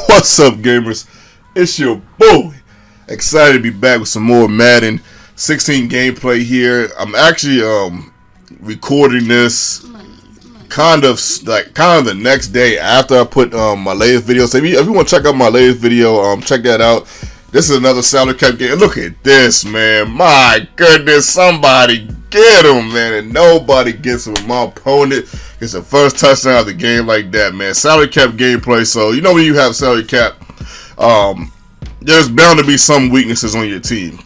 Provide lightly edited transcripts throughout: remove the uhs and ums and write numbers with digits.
What's up, gamers? It's your boy. Excited to be back with some more Madden 16 gameplay here. I'm actually recording this kind of the next day after I put my latest video. So if you want to check out my latest video, check that out. This is another salary cap game. Look at this, man. My goodness, somebody get him, man. And nobody gets him. My opponent gets the first touchdown of the game like that, man. Salary cap gameplay. So, you know when you have salary cap, there's bound to be some weaknesses on your team.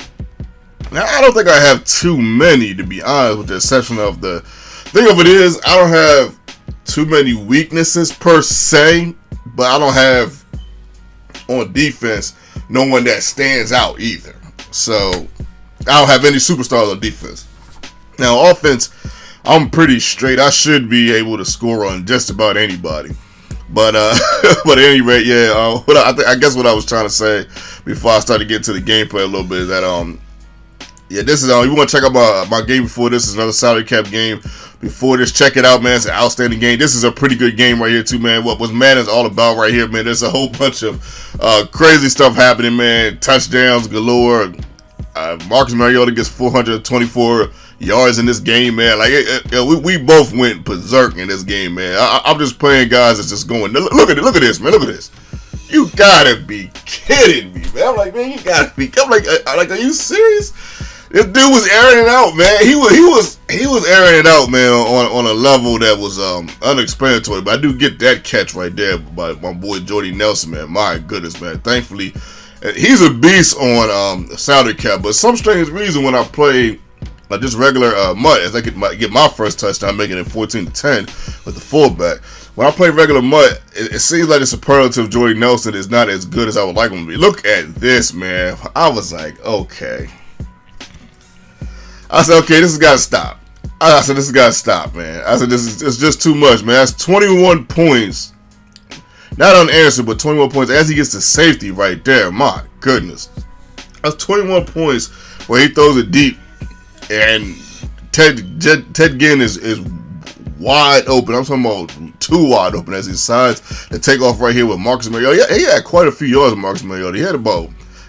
Now, I don't think I have too many, to be honest, with the exception of the thing of it is, I don't have too many weaknesses per se, but I don't have on defense no one that stands out either. So I don't have any superstars on defense. Now offense, I'm pretty straight. I should be able to score on just about anybody. But but at any rate, yeah. I guess what I was trying to say before I started getting to the gameplay a little bit is that yeah, this is you want to check out my game before this is another salary cap game. Before this, check it out, man. It's an outstanding game. This is a pretty good game right here, too, man. What Madden's all about right here, man. There's a whole bunch of crazy stuff happening, man. Touchdowns galore. Marcus Mariota gets 424 yards in this game, man. Like we both went berserk in this game, man. I'm just playing guys that's just going. Look at this, man. Look at this. You gotta be kidding me, man. I'm like, man, you gotta be. I'm like, are you serious? This dude was airing it out, man. He was airing it out, man, on a level that was unexplanatory. But I do get that catch right there by my boy Jordy Nelson, man. My goodness, man. Thankfully, he's a beast on salary cap. But some strange reason when I play just regular MUT, as I get my first touchdown, making it 14-10 with the fullback. When I play regular MUT, it seems like the superlative Jordy Nelson is not as good as I would like him to be. Look at this, man. I was like, okay. I said, okay, this has got to stop. I said, this has got to stop, man. I said, it's just too much, man. That's 21 points. Not unanswered, but 21 points as he gets the safety right there. My goodness. That's 21 points where he throws it deep. And Ted Ginn is wide open. I'm talking about too wide open as he decides to take off right here with Marcus Mariota. He had quite a few yards with Marcus Mariota. He had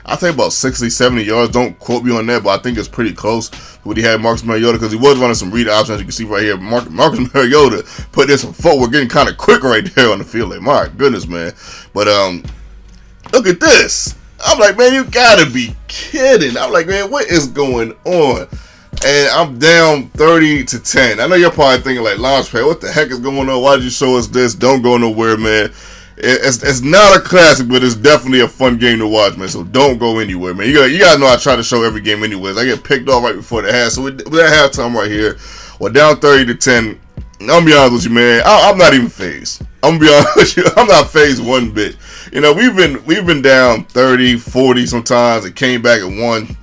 I think about 60, 70 yards. Don't quote me on that, but I think it's pretty close to what he had Marcus Mariota because he was running some read options. You can see right here, Marcus Mariota put in some footwork, getting kind of quick right there on the field. Like, my goodness, man. But look at this. I'm like, man, you gotta be kidding. I'm like, man, what is going on? And I'm down 30-10. I know you're probably thinking like, Launchpad, what the heck is going on? Why did you show us this? Don't go nowhere, man. It's not a classic, but it's definitely a fun game to watch, man. So don't go anywhere, man. You gotta know I try to show every game anyways. I get picked off right before the half. So we're at halftime right here. We're down 30-10. I'm gonna be honest with you, man. I'm not even phased. I'm gonna be honest with you. I'm not phased one bit. You know, we've been down 30, 40 sometimes. It came back and won.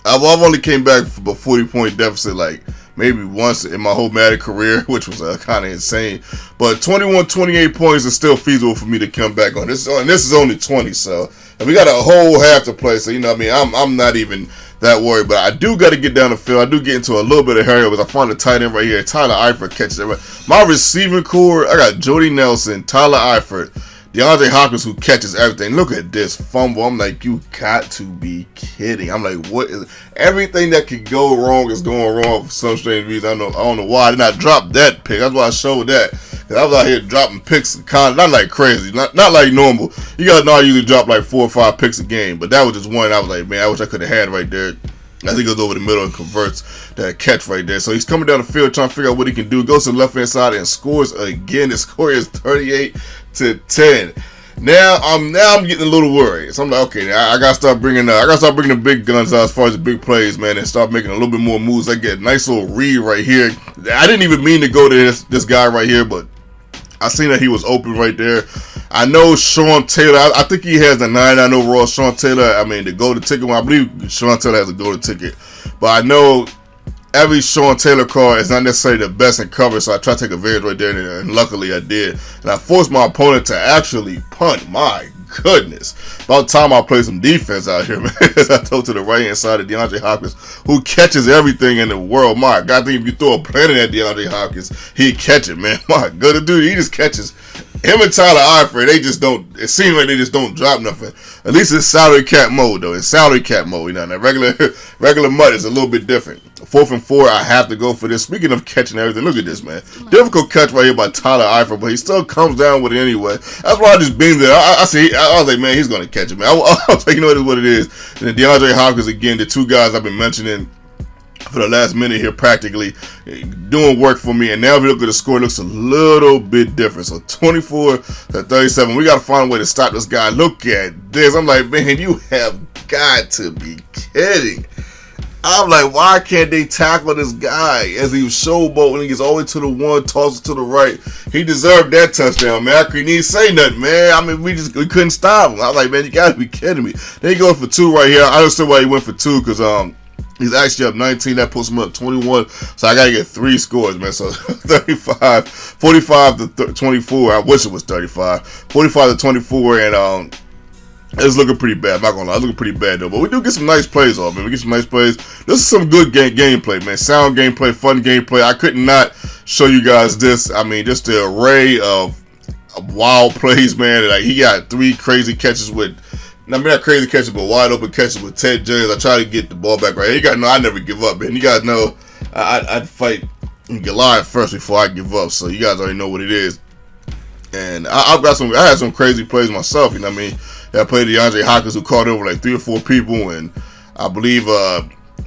I've only came back for a 40-point deficit like maybe once in my whole Madden career, which was kind of insane. But 21-28 points is still feasible for me to come back on. This is only 20, so and we got a whole half to play. So you know, what I mean, I'm not even that worried. But I do got to get down the field. I do get into a little bit of hurry because I find the tight end right here. Tyler Eifert catches it. My receiving core, I got Jordy Nelson, Tyler Eifert, DeAndre Hopkins, who catches everything. Look at this fumble. I'm like, you got to be kidding. I'm like, what is everything that could go wrong is going wrong for some strange reason. I don't know why I did not drop that pick. That's why I showed that. Cause I was out here dropping picks, not like crazy, not like normal. You guys know I usually drop like 4 or 5 picks a game, but that was just one. I was like, man, I wish I could have had right there. I think it goes over the middle and converts that catch right there. So he's coming down the field trying to figure out what he can do. Goes to the left-hand side and scores again. The score is 38-10. Now I'm getting a little worried. So I'm like, okay, now I gotta start bringing the big guns out as far as the big plays, man, and start making a little bit more moves. I get a nice little read right here. I didn't even mean to go to this guy right here, but I seen that he was open right there. I know Sean Taylor. I think he has the 99 overall. Sean Taylor. I mean, the golden ticket one. I believe Sean Taylor has a golden ticket. But I know every Sean Taylor card is not necessarily the best in coverage, so I tried to take advantage right there, and luckily I did. And I forced my opponent to actually punt. My goodness. About time I play some defense out here, man. As I throw to the right-hand side of DeAndre Hopkins, who catches everything in the world. My God, I think if you throw a planet at DeAndre Hopkins, he'd catch it, man. My goodness, dude, he just catches him and Tyler Eifert, they just don't. It seems like they just don't drop nothing. At least it's salary cap mode though. It's salary cap mode. You know, that regular mud is a little bit different. 4th and 4, I have to go for this. Speaking of catching everything, look at this, man. Difficult catch right here by Tyler Eifert, but he still comes down with it anyway. That's why I just beamed it. I was like, man, he's gonna catch it, man. I was like, you know what it is. And then DeAndre Hopkins again, the two guys I've been mentioning for the last minute here, practically doing work for me. And now if you look at the score, it looks a little bit different. So 24-37. We got to find a way to stop this guy. Look at this. I'm like, man, you have got to be kidding. I'm like, why can't they tackle this guy as he was showboating? He gets all the way to the one, tosses to the right. He deserved that touchdown, man. I couldn't even say nothing, man. I mean, we couldn't stop him. I was like, man, you got to be kidding me. Then he goes for 2 right here. I understand why he went for 2 because he's actually up 19. That puts him up 21. So I got to get 3 scores, man. So 45 to 24. I wish it was 35. 45 to 24. And it's looking pretty bad. I'm not going to lie. It's looking pretty bad, though. But we do get some nice plays off, man. We get some nice plays. This is some good gameplay, man. Sound gameplay, fun gameplay. I could not show you guys this. I mean, just the array of wild plays, man. Like, he got 3 crazy catches with... Now, not crazy catches, but wide open catches with Ted James. I try to get the ball back right. You guys know I never give up, man. You guys know I'd fight Goliath first before I give up. So you guys already know what it is. And I had some crazy plays myself. You know what I mean? I played DeAndre Hopkins, who caught over like 3 or 4 people, and I believe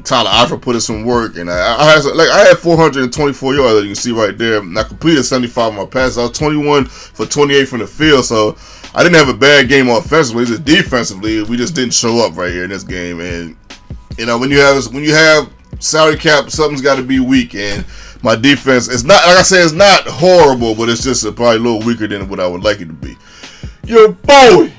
Tyler Eifert put in some work. And I had 424 yards, as you can see right there. And I completed 75 of my passes. I was 21 for 28 from the field, so I didn't have a bad game offensively. Just defensively, we just didn't show up right here in this game. And you know, when you have salary cap, something's got to be weak. And my defense is not, like I said, it's not horrible, but it's just probably a little weaker than what I would like it to be. Your boy